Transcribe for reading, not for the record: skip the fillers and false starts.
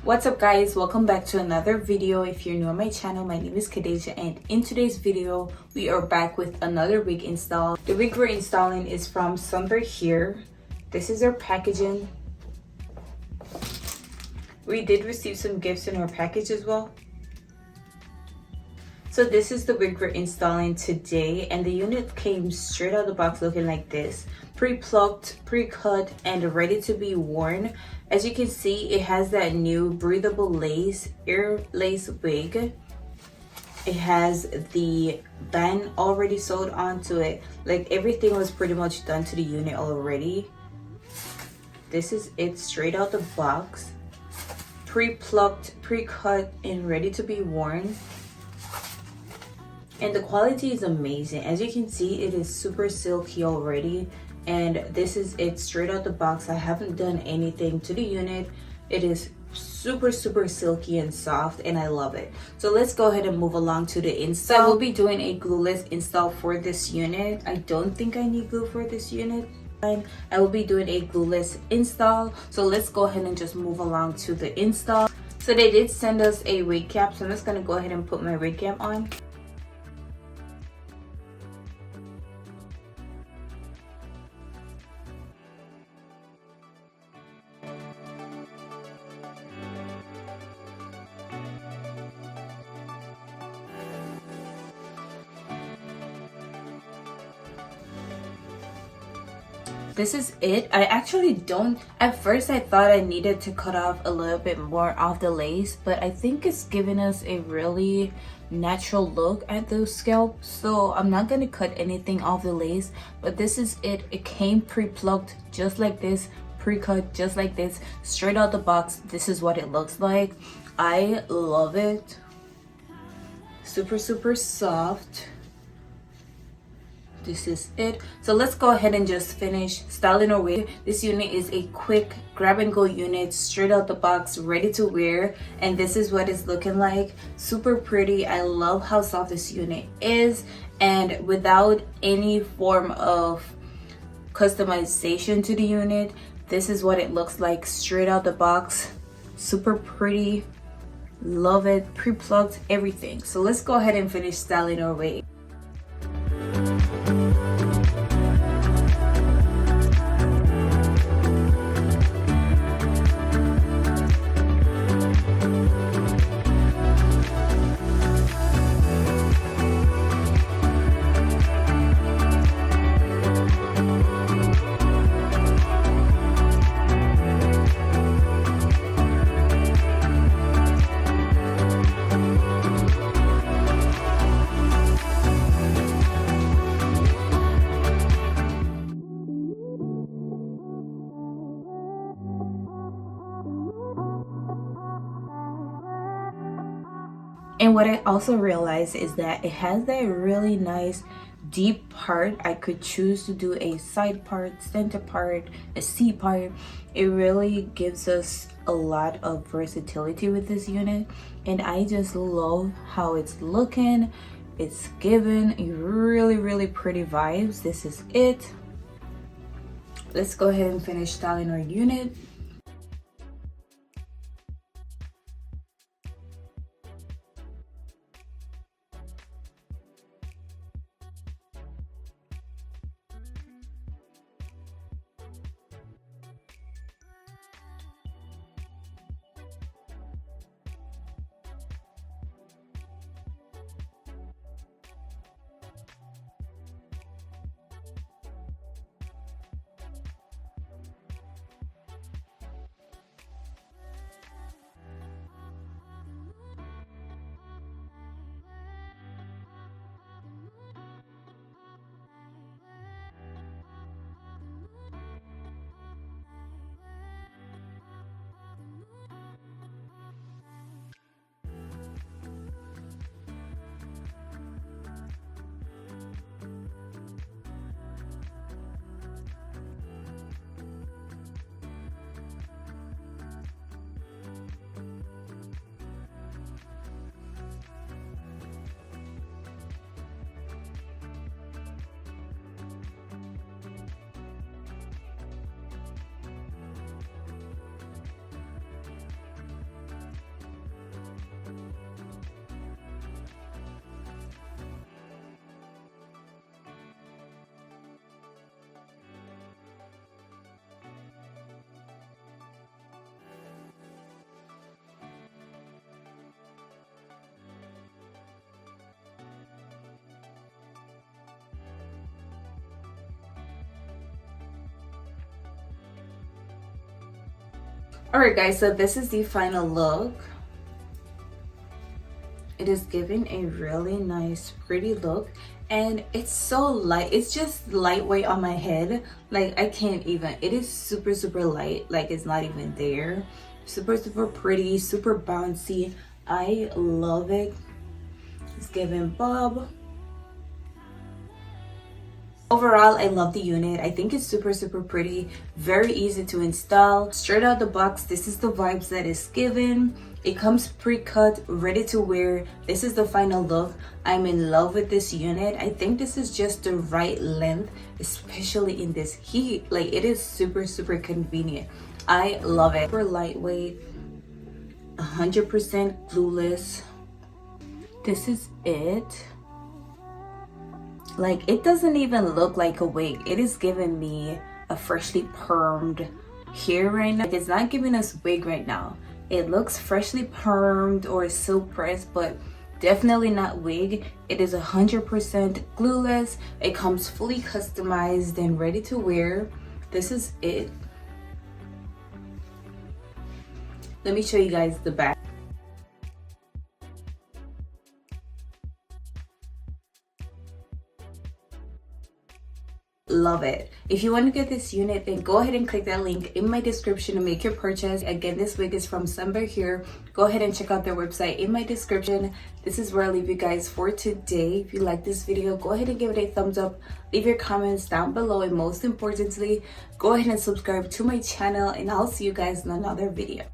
What's up guys, welcome back to another video. If you're new on my channel, my name is Khadija, and in today's video we are back with another wig install. The wig we're installing is from SUNBERHAIR. This is our packaging. We did receive some gifts in our package as well. So this is the wig we're installing today, and the unit came straight out of the box looking like this. Pre-plucked, pre-cut, and ready to be worn. As you can see, it has that new breathable lace, ear lace wig. It has the band already sewed onto it. Like everything was pretty much done to the unit already. This is it straight out the box. Pre-plucked, pre-cut, and ready to be worn. And the quality is amazing. As you can see, it is super silky already, and this is it straight out the box. I haven't done anything to the unit. It is super silky and soft, and I love it. So let's go ahead and move along to the install. I will be doing a glueless install for this unit. I don't think I need glue for this unit. I will be doing a glueless install, so let's go ahead and just move along to the install. So they did send us a wig cap, so I'm just going to go ahead and put my wig cap on. This is it. I actually don't, at first I thought I needed to cut off a little bit more of the lace, but I think it's giving us a really natural look at the scalp, so I'm not going to cut anything off the lace. But this is it. It came pre-plucked just like this, pre-cut just like this, straight out the box. This is what it looks like. I love it. Super soft. This is it. So let's go ahead and just finish styling our wig. This unit is a quick grab and go unit, straight out the box, ready to wear, and this is what it's looking like. Super pretty. I love how soft this unit is, and without any form of customization to the unit, this is what it looks like straight out the box. Super pretty. Love it. Pre-plucked, everything. So let's go ahead and finish styling our wig. And what I also realized is that it has that really nice deep part. I could choose to do a side part, center part, a C part. It really gives us a lot of versatility with this unit, and I just love how it's looking. It's given a really pretty vibes. This is it. Let's go ahead and finish styling our unit. Alright guys, so this is the final look. It is giving a really nice pretty look, and it's so light. It's just lightweight on my head. Like I can't even, it is super light, like it's not even there. Super pretty, super bouncy. I love it. It's giving bob. Overall, I love the unit. I think it's super pretty, very easy to install. Straight out the box, this is the vibes that is given. It comes pre-cut, ready to wear. This is the final look. I'm in love with this unit. I think this is just the right length, especially in this heat. Like it is super convenient. I love it. Super lightweight, 100% glueless. This is it. Like it doesn't even look like a wig. It is giving me a freshly permed hair right now. Like it's not giving us wig right now. It looks freshly permed or silk pressed, but definitely not wig. It is 100% glueless. It comes fully customized and ready to wear. This is it. Let me show you guys the back. Love it. If you want to get this unit, then go ahead and click that link in my description to make your purchase. Again, this wig is from SUNBERHAIR. Go ahead and check out their website in my description. This is where I'll leave you guys for today. If you like this video, go ahead and give it a thumbs up. Leave your comments down below, and most importantly, go ahead and subscribe to my channel, and I'll see you guys in another video.